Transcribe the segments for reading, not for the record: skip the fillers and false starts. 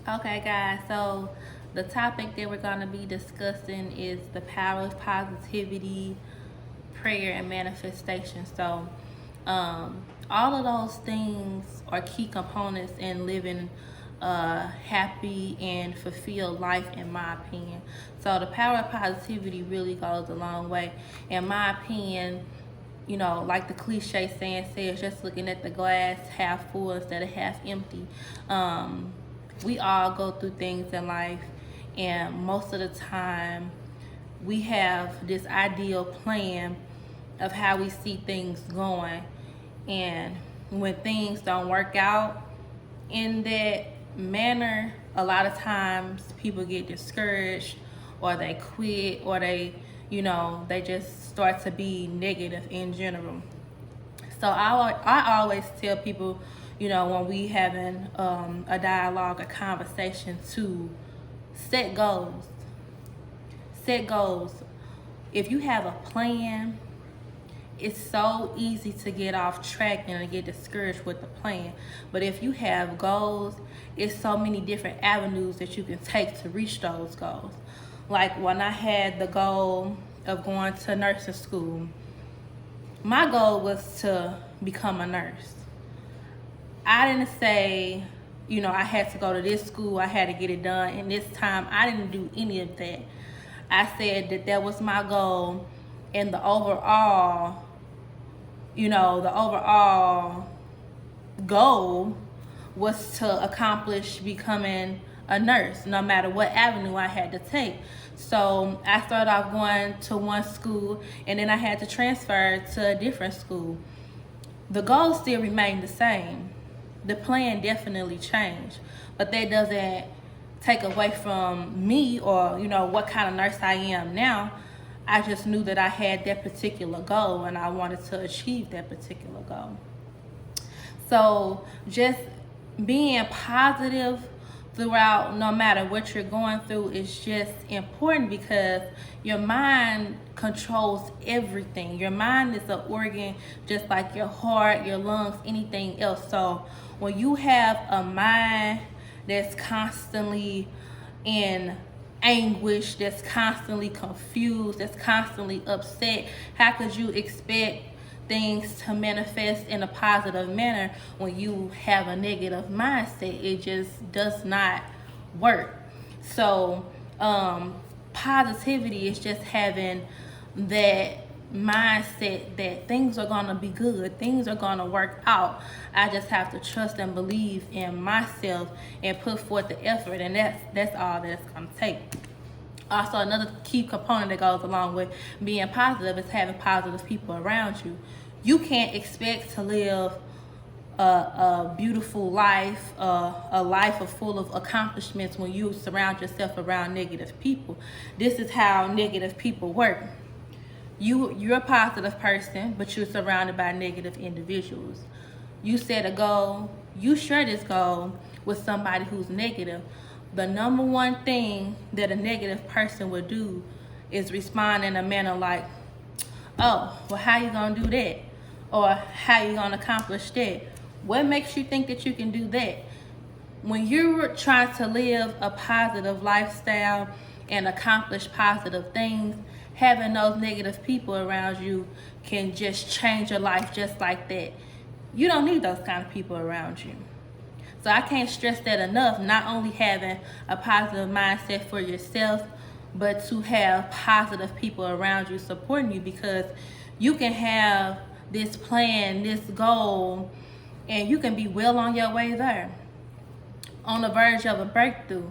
Okay, guys, so the topic that we're going to be discussing is the power of positivity, prayer, and manifestation. So, all of those things are key components in living a happy and fulfilled life, in my opinion. So, the power of positivity really goes a long way. In my opinion, like the cliche saying says, just looking at the glass half full instead of half empty. We all go through things in life, and most of the time, we have this ideal plan of how we see things going. And when things don't work out in that manner, a lot of times people get discouraged, or they quit, or they just start to be negative in general. So I always tell people, when we having a dialogue, a conversation, to set goals. Set goals. If you have a plan, it's so easy to get off track and to get discouraged with the plan. But if you have goals, it's so many different avenues that you can take to reach those goals. Like when I had the goal of going to nursing school, my goal was to become a nurse. I didn't say, I had to go to this school, I had to get it done in this time. I didn't do any of that. I said that was my goal, and the overall goal was to accomplish becoming a nurse, no matter what avenue I had to take. So I started off going to one school, and then I had to transfer to a different school. The goal still remained the same. The plan definitely changed, but that doesn't take away from me, or what kind of nurse I am now. I just knew that I had that particular goal, and I wanted to achieve that particular goal. So just being positive throughout, no matter what you're going through, is just important, because your mind controls everything. Your mind is an organ just like your heart, your lungs, anything else. So when you have a mind that's constantly in anguish, that's constantly confused, that's constantly upset, how could you expect things to manifest in a positive manner when you have a negative mindset? It just does not work. So positivity is just having that mindset that things are going to be good, things are going to work out. I just have to trust and believe in myself and put forth the effort, and that's all that's going to take. Also, another key component that goes along with being positive is having positive people around you. You can't expect to live a beautiful life, a life full of accomplishments, when you surround yourself around negative people. This is how negative people work. You're a positive person, but you're surrounded by negative individuals. You set a goal, you share this goal with somebody who's negative. The number one thing that a negative person would do is respond in a manner like, oh, well, how you gonna do that? Or how you gonna accomplish that? What makes you think that you can do that? When you're trying to live a positive lifestyle and accomplish positive things, having those negative people around you can just change your life just like that. You don't need those kind of people around you. So I can't stress that enough, not only having a positive mindset for yourself, but to have positive people around you supporting you, because you can have this plan, this goal, and you can be well on your way there, on the verge of a breakthrough.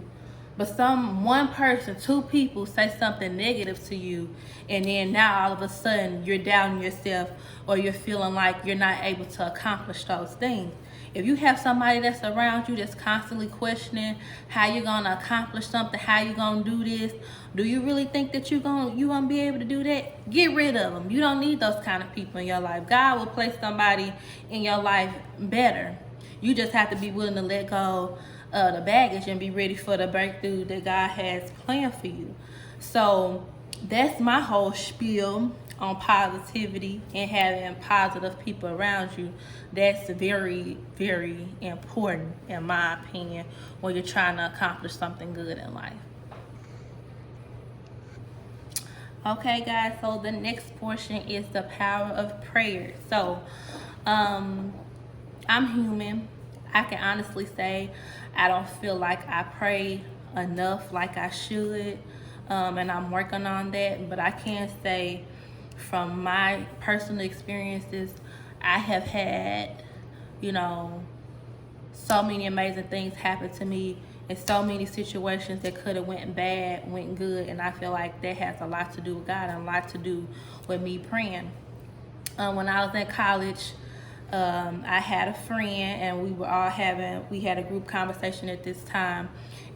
But one person, two people say something negative to you, and then now all of a sudden you're doubting yourself, or you're feeling like you're not able to accomplish those things. If you have somebody that's around you that's constantly questioning how you're gonna accomplish something, how you're gonna do this, do you really think that you're gonna be able to do that? Get rid of them. You don't need those kind of people in your life. God will place somebody in your life better. You just have to be willing to let go of the baggage and be ready for the breakthrough that God has planned for you. So that's my whole spiel on positivity and having positive people around you, that's very, very important, in my opinion, when you're trying to accomplish something good in life. Okay, guys, so the next portion is the power of prayer. So, I'm human. I can honestly say I don't feel like I pray enough like I should, and I'm working on that. But I can say from my personal experiences, I have had, you know, so many amazing things happen to me in so many situations that could have went bad, went good, and I feel like that has a lot to do with God and a lot to do with me praying. When I was in college, I had a friend, and we had a group conversation at this time,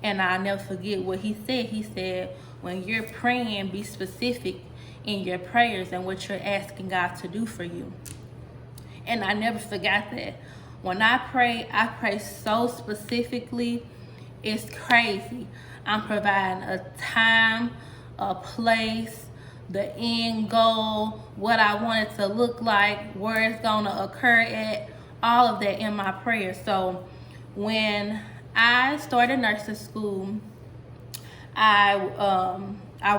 and I'll never forget what he said. He said, when you're praying, be specific in your prayers and what you're asking God to do for you. And I never forgot that. When I pray so specifically, it's crazy. I'm providing a time, a place, the end goal, what I want it to look like, where it's gonna occur at, all of that in my prayer. So when I started nursing school, I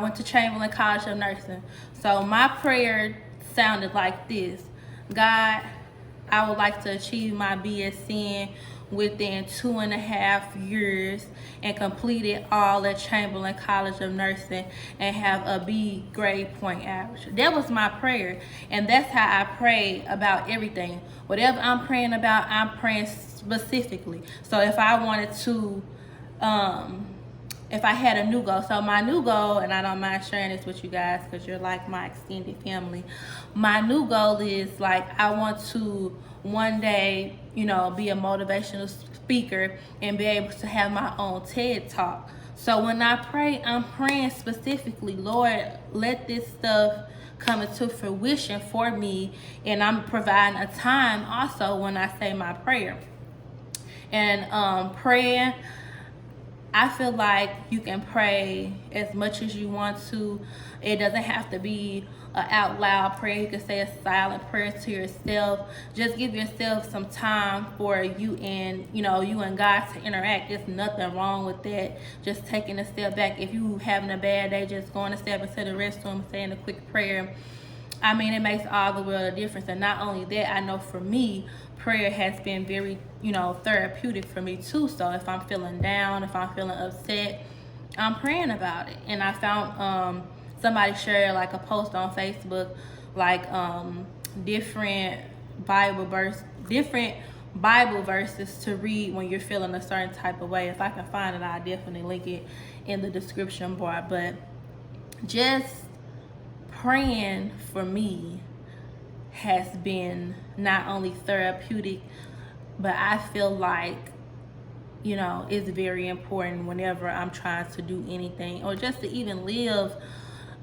went to Chamberlain College of Nursing. So my prayer sounded like this: God, I would like to achieve my BSN within 2.5 years and complete it all at Chamberlain College of Nursing and have a B grade point average. That was my prayer, and that's how I pray about everything. Whatever I'm praying about, I'm praying specifically. So if I wanted to, if I had a new goal, so my new goal, and I don't mind sharing this with you guys because you're like my extended family. My new goal is, like, I want to one day, be a motivational speaker and be able to have my own TED Talk. So when I pray, I'm praying specifically, Lord, let this stuff come into fruition for me, and I'm providing a time also when I say my prayer. And praying, I feel like you can pray as much as you want to. It doesn't have to be an out loud prayer. You can say a silent prayer to yourself. Just give yourself some time for you and God to interact. There's nothing wrong with that. Just taking a step back. If you having a bad day, just going a step into the restroom, saying a quick prayer. I mean, it makes all the world a difference. And not only that, I know for me, prayer has been very, therapeutic for me too. So if I'm feeling down, if I'm feeling upset, I'm praying about it. And I found somebody shared like a post on Facebook, like different Bible verses to read when you're feeling a certain type of way. If I can find it, I'll definitely link it in the description bar. But just praying for me has been not only therapeutic, but I feel like, it's very important whenever I'm trying to do anything or just to even live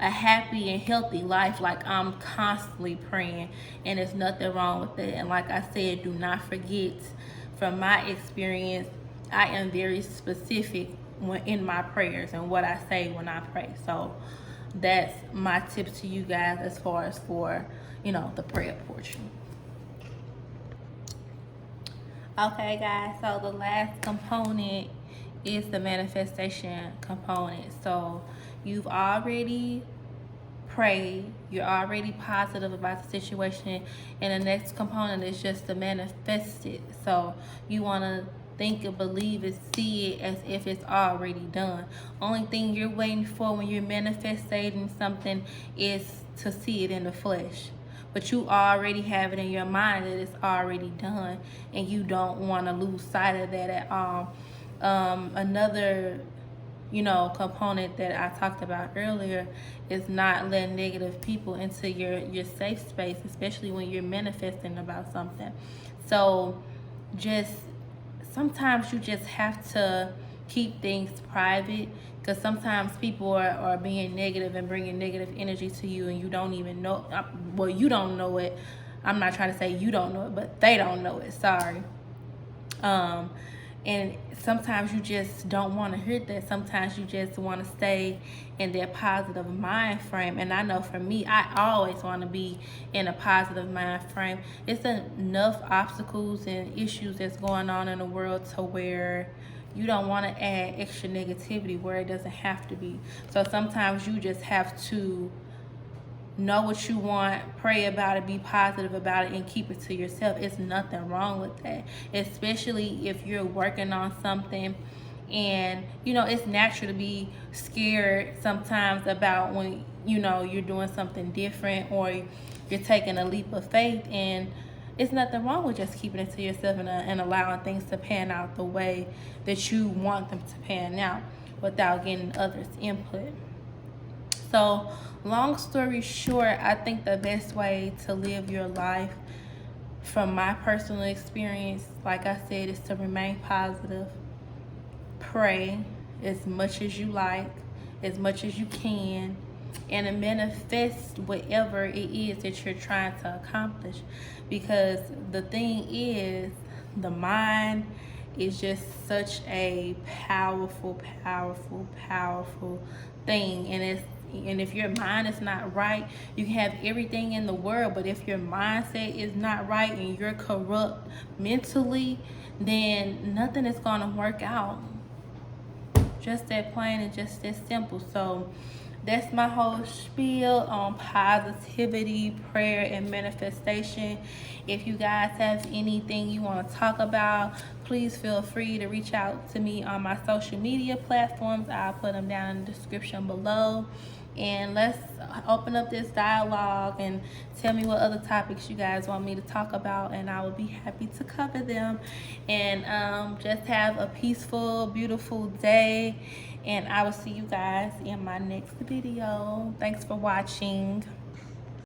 a happy and healthy life. Like, I'm constantly praying, and there's nothing wrong with that. And like I said, do not forget, from my experience, I am very specific in my prayers and what I say when I pray. So that's my tip to you guys as far as for the prayer portion. Okay, guys, so the last component is the manifestation component. So you've already prayed, you're already positive about the situation, and the next component is just to manifest it. So you want to think and believe and see it as if it's already done. Only thing you're waiting for when you're manifesting something is to see it in the flesh. But you already have it in your mind that it's already done, and you don't want to lose sight of that at all. Another component that I talked about earlier is not letting negative people into your safe space, especially when you're manifesting about something. So just sometimes you just have to keep things private, because sometimes people are being negative and bringing negative energy to you, and you don't even know. Well, you don't know it. I'm not trying to say you don't know it, but they don't know it. Sorry. And sometimes you just don't want to hear that. Sometimes you just want to stay in that positive mind frame. And I know for me, I always want to be in a positive mind frame. It's enough obstacles and issues that's going on in the world to where you don't want to add extra negativity where it doesn't have to be. So sometimes you just have to know what you want, pray about it, be positive about it, and keep it to yourself. It's nothing wrong with that, especially if you're working on something. And it's natural to be scared sometimes about when you're doing something different, or you're taking a leap of faith. And it's nothing wrong with just keeping it to yourself and allowing things to pan out the way that you want them to pan out without getting others' input. So, long story short, I think the best way to live your life, from my personal experience, like I said, is to remain positive, pray as much as you like, as much as you can, and to manifest whatever it is that you're trying to accomplish. Because the thing is, the mind is just such a powerful, powerful, powerful thing. And if your mind is not right, you can have everything in the world, but if your mindset is not right and you're corrupt mentally, then nothing is going to work out. Just that plain and just that simple. So that's my whole spiel on positivity, prayer, and manifestation. If you guys have anything you want to talk about, please feel free to reach out to me on my social media platforms. I'll put them down in the description below. And let's open up this dialogue and tell me what other topics you guys want me to talk about, and I will be happy to cover them. And just have a peaceful, beautiful day, and I will see you guys in my next video. Thanks for watching.